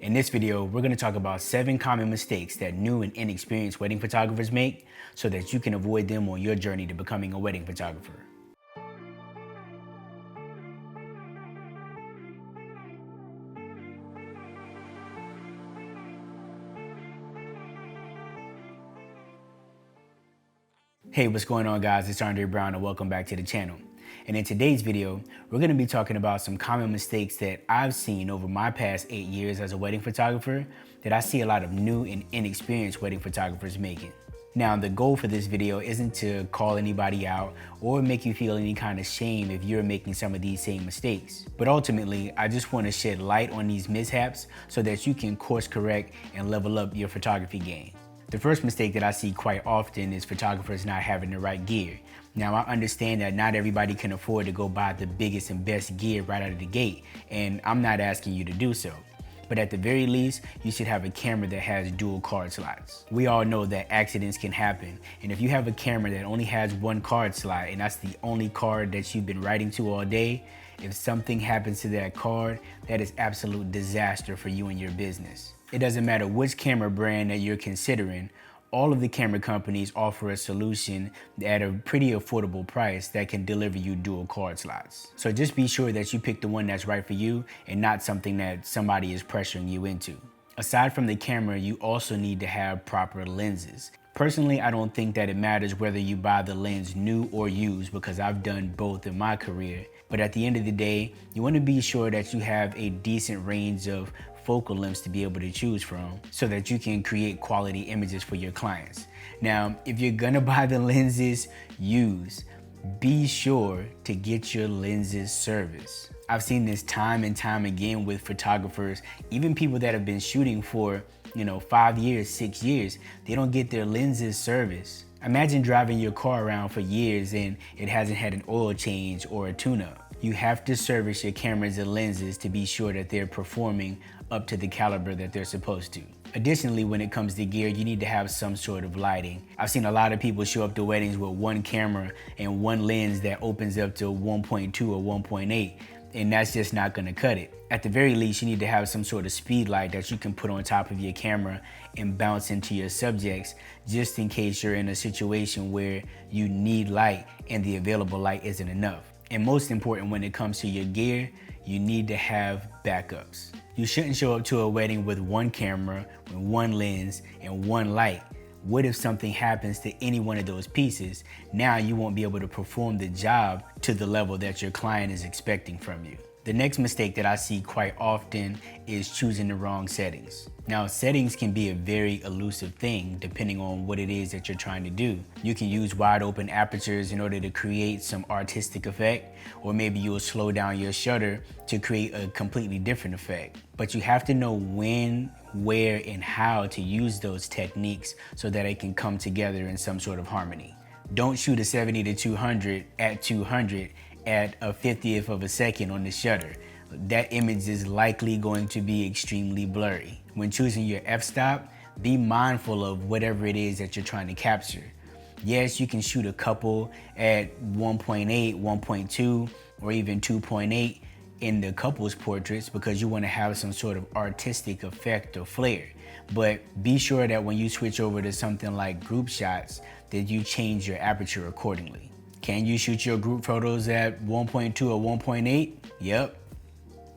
In this video, we're going to talk about 7 common mistakes that new and inexperienced wedding photographers make so that you can avoid them on your journey to becoming a wedding photographer. Hey, what's going on, guys? It's Andre Brown and welcome back to the channel. And in today's video, we're going to be talking about some common mistakes that I've seen over my past 8 years as a wedding photographer that I see a lot of new and inexperienced wedding photographers making. Now, the goal for this video isn't to call anybody out or make you feel any kind of shame if you're making some of these same mistakes. But ultimately, I just want to shed light on these mishaps so that you can course correct and level up your photography game. The first mistake that I see quite often is photographers not having the right gear. Now, I understand that not everybody can afford to go buy the biggest and best gear right out of the gate, and I'm not asking you to do so. But at the very least, you should have a camera that has dual card slots. We all know that accidents can happen, and if you have a camera that only has one card slot and that's the only card that you've been writing to all day, if something happens to that card, that is absolute disaster for you and your business. It doesn't matter which camera brand that you're considering, all of the camera companies offer a solution at a pretty affordable price that can deliver you dual card slots. So just be sure that you pick the one that's right for you and not something that somebody is pressuring you into. Aside from the camera, you also need to have proper lenses. Personally, I don't think that it matters whether you buy the lens new or used because I've done both in my career. But at the end of the day, you want to be sure that you have a decent range of focal lengths to be able to choose from so that you can create quality images for your clients. Now, if you're gonna buy the lenses used, be sure to get your lenses serviced. I've seen this time and time again with photographers, even people that have been shooting for 5 years, 6 years, they don't get their lenses serviced. Imagine driving your car around for years and it hasn't had an oil change or a tune-up. You have to service your cameras and lenses to be sure that they're performing up to the caliber that they're supposed to. Additionally, when it comes to gear, you need to have some sort of lighting. I've seen a lot of people show up to weddings with one camera and one lens that opens up to 1.2 or 1.8, and that's just not gonna cut it. At the very least, you need to have some sort of speed light that you can put on top of your camera and bounce into your subjects just in case you're in a situation where you need light and the available light isn't enough. And most important, when it comes to your gear, you need to have backups. You shouldn't show up to a wedding with one camera, with one lens, and one light. What if something happens to any one of those pieces? Now you won't be able to perform the job to the level that your client is expecting from you. The next mistake that I see quite often is choosing the wrong settings. Now, settings can be a very elusive thing depending on what it is that you're trying to do. You can use wide open apertures in order to create some artistic effect, or maybe you'll slow down your shutter to create a completely different effect. But you have to know when, where, and how to use those techniques so that it can come together in some sort of harmony. Don't shoot a 70-200 at 200 at a 50th of a second on the shutter. That image is likely going to be extremely blurry. When choosing your f-stop, be mindful of whatever it is that you're trying to capture. Yes, you can shoot a couple at 1.8, 1.2, or even 2.8 in the couple's portraits because you want to have some sort of artistic effect or flair. But be sure that when you switch over to something like group shots, that you change your aperture accordingly. Can you shoot your group photos at 1.2 or 1.8? Yep,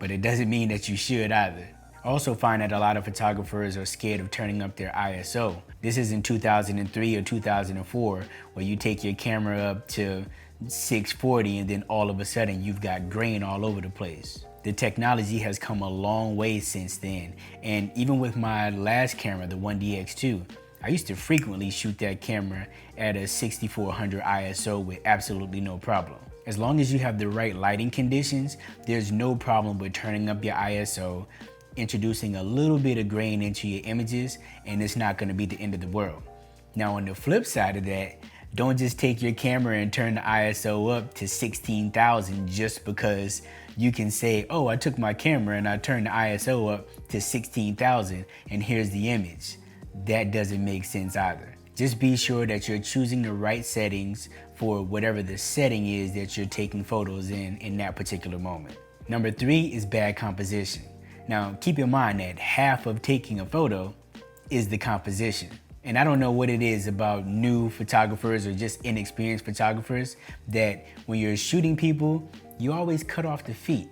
but it doesn't mean that you should either. I also find that a lot of photographers are scared of turning up their ISO. This is in 2003 or 2004, where you take your camera up to 640 and then all of a sudden you've got grain all over the place. The technology has come a long way since then, and even with my last camera, the 1DX2, I used to frequently shoot that camera at a 6400 ISO with absolutely no problem. As long as you have the right lighting conditions, there's no problem with turning up your ISO, introducing a little bit of grain into your images, and it's not gonna be the end of the world. Now, on the flip side of that, don't just take your camera and turn the ISO up to 16,000 just because you can say, oh, I took my camera and I turned the ISO up to 16,000 and here's the image. That doesn't make sense either. Just be sure that you're choosing the right settings for whatever the setting is that you're taking photos in that particular moment. Number 3 is bad composition. Now, keep in mind that half of taking a photo is the composition. And I don't know what it is about new photographers or just inexperienced photographers that when you're shooting people, you always cut off the feet.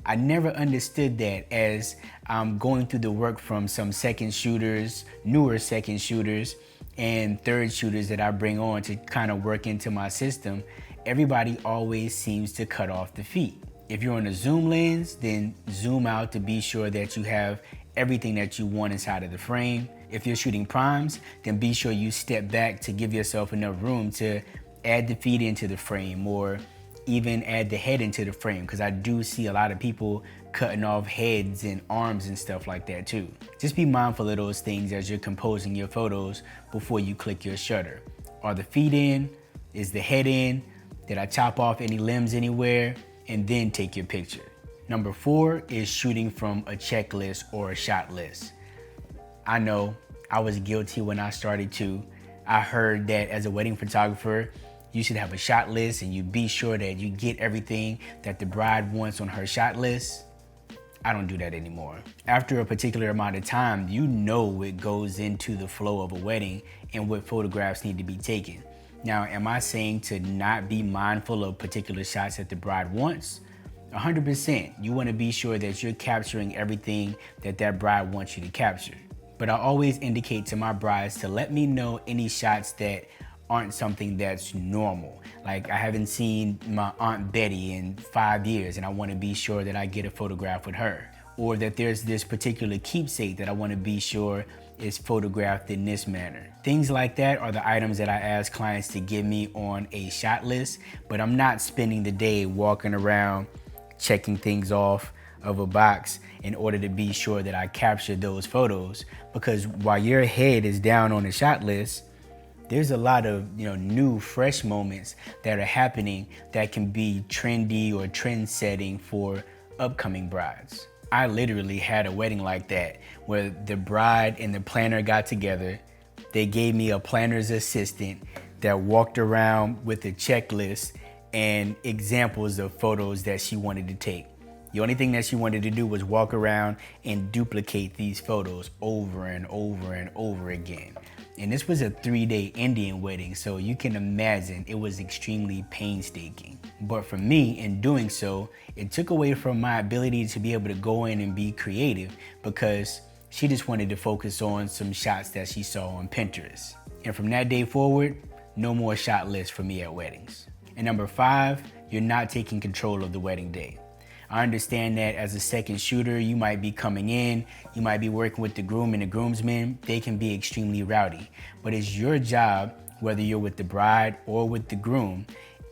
I never understood that as I'm going through the work from some second shooters, newer second shooters, and third shooters that I bring on to kind of work into my system. Everybody always seems to cut off the feet. If you're on a zoom lens, then zoom out to be sure that you have everything that you want inside of the frame. If you're shooting primes, then be sure you step back to give yourself enough room to add the feet into the frame or even add the head into the frame, because I do see a lot of people cutting off heads and arms and stuff like that too. Just be mindful of those things as you're composing your photos before you click your shutter. Are the feet in? Is the head in? Did I chop off any limbs anywhere? And then take your picture. Number 4 is shooting from a checklist or a shot list. I know I was guilty when I started too. I heard that as a wedding photographer, you should have a shot list and you be sure that you get everything that the bride wants on her shot list. I don't do that anymore. After a particular amount of time, you know what goes into the flow of a wedding and what photographs need to be taken. Now, am I saying to not be mindful of particular shots that the bride wants? 100%. You want to be sure that you're capturing everything that that bride wants you to capture. But I always indicate to my brides to let me know any shots that aren't something that's normal. Like I haven't seen my Aunt Betty in 5 years and I want to be sure that I get a photograph with her. Or that there's this particular keepsake that I want to be sure is photographed in this manner. Things like that are the items that I ask clients to give me on a shot list, but I'm not spending the day walking around checking things off of a box in order to be sure that I capture those photos, because while your head is down on the shot list, there's a lot of new, fresh moments that are happening that can be trendy or trend setting for upcoming brides. I literally had a wedding like that where the bride and the planner got together. They gave me a planner's assistant that walked around with a checklist and examples of photos that she wanted to take. The only thing that she wanted to do was walk around and duplicate these photos over and over and over again. And this was a 3-day Indian wedding, so you can imagine it was extremely painstaking. But for me, in doing so, it took away from my ability to be able to go in and be creative, because she just wanted to focus on some shots that she saw on Pinterest. And from that day forward, no more shot lists for me at weddings. And number 5, you're not taking control of the wedding day. I understand that as a second shooter, you might be coming in, you might be working with the groom and the groomsmen. They can be extremely rowdy, but it's your job, whether you're with the bride or with the groom,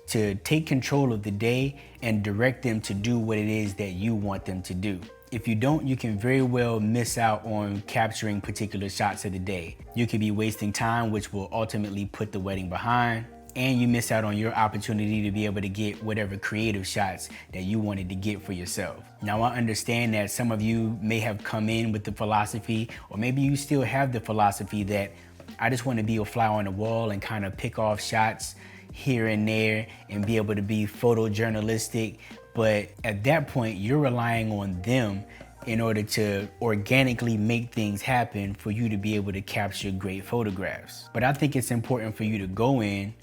to take control of the day and direct them to do what it is that you want them to do. If you don't, you can very well miss out on capturing particular shots of the day. You could be wasting time, which will ultimately put the wedding behind. And you miss out on your opportunity to be able to get whatever creative shots that you wanted to get for yourself. Now, I understand that some of you may have come in with the philosophy, or maybe you still have the philosophy that I just want to be a fly on the wall and kind of pick off shots here and there and be able to be photojournalistic. But at that point, you're relying on them in order to organically make things happen for you to be able to capture great photographs. But I think it's important for you to go in,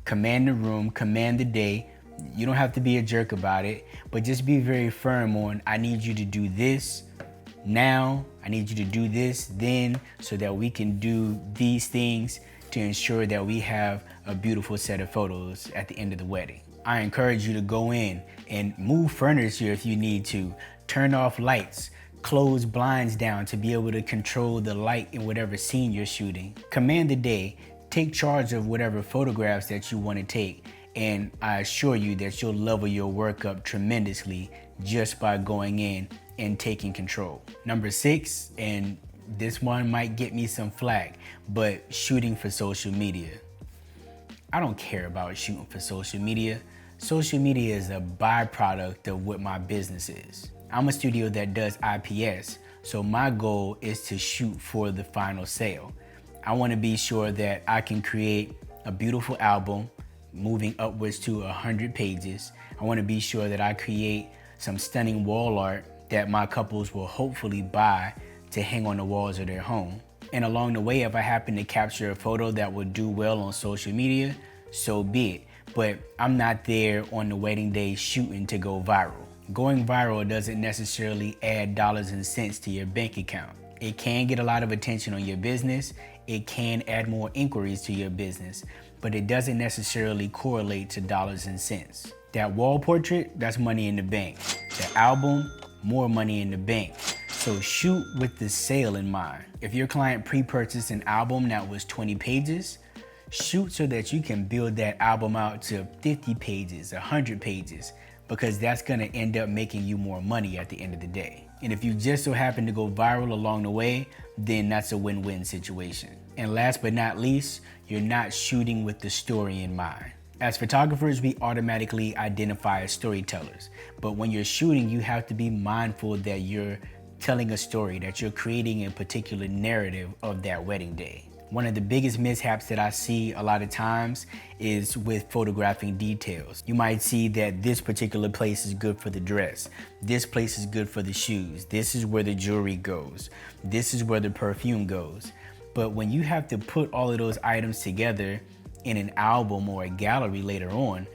command the room, command the day. You don't have to be a jerk about it, but just be very firm on, I need you to do this now, I need you to do this then, so that we can do these things to ensure that we have a beautiful set of photos at the end of the wedding. I encourage you to go in and move furniture if you need to, turn off lights, close blinds down to be able to control the light in whatever scene you're shooting. Command the day. Take charge of whatever photographs that you want to take, and I assure you that you'll level your work up tremendously just by going in and taking control. Number 6, and this one might get me some flack, but shooting for social media. I don't care about shooting for social media. Social media is a byproduct of what my business is. I'm a studio that does IPS, so my goal is to shoot for the final sale. I want to be sure that I can create a beautiful album moving upwards to 100 pages. I want to be sure that I create some stunning wall art that my couples will hopefully buy to hang on the walls of their home. And along the way, if I happen to capture a photo that would do well on social media, so be it. But I'm not there on the wedding day shooting to go viral. Going viral doesn't necessarily add dollars and cents to your bank account. It can get a lot of attention on your business. It can add more inquiries to your business, but it doesn't necessarily correlate to dollars and cents. That wall portrait, that's money in the bank. The album, more money in the bank. So shoot with the sale in mind. If your client pre-purchased an album that was 20 pages, shoot so that you can build that album out to 50 pages, 100 pages, because that's gonna end up making you more money at the end of the day. And if you just so happen to go viral along the way, then that's a win-win situation. And last but not least, you're not shooting with the story in mind. As photographers, we automatically identify as storytellers. But when you're shooting, you have to be mindful that you're telling a story, that you're creating a particular narrative of that wedding day. One of the biggest mishaps that I see a lot of times is with photographing details. You might see that this particular place is good for the dress. This place is good for the shoes. This is where the jewelry goes. This is where the perfume goes. But when you have to put all of those items together in an album or a gallery later on,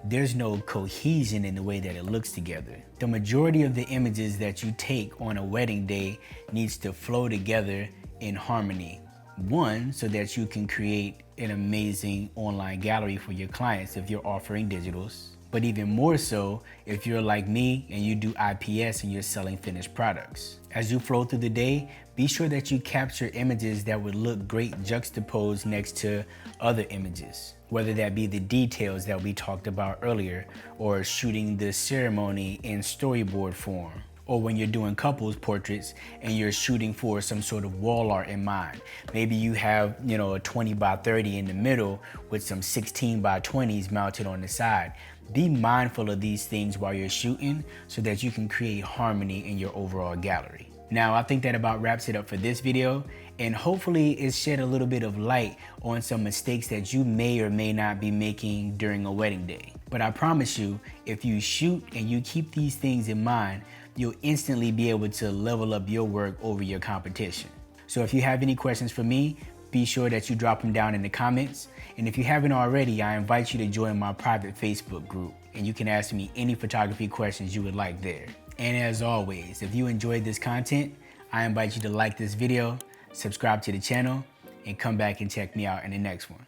there's no cohesion in the way that it looks together. The majority of the images that you take on a wedding day needs to flow together in harmony. One, so that you can create an amazing online gallery for your clients if you're offering digitals, but even more so if you're like me and you do IPS and you're selling finished products. As you flow through the day, be sure that you capture images that would look great juxtaposed next to other images, whether that be the details that we talked about earlier, or shooting the ceremony in storyboard form, or when you're doing couples portraits and you're shooting for some sort of wall art in mind. Maybe you have, a 20 by 30 in the middle with some 16 by 20s mounted on the side. Be mindful of these things while you're shooting so that you can create harmony in your overall gallery. Now, I think that about wraps it up for this video, and hopefully it's shed a little bit of light on some mistakes that you may or may not be making during a wedding day. But I promise you, if you shoot and you keep these things in mind, you'll instantly be able to level up your work over your competition. So if you have any questions for me, be sure that you drop them down in the comments. And if you haven't already, I invite you to join my private Facebook group, and you can ask me any photography questions you would like there. And as always, if you enjoyed this content, I invite you to like this video, subscribe to the channel, and come back and check me out in the next one.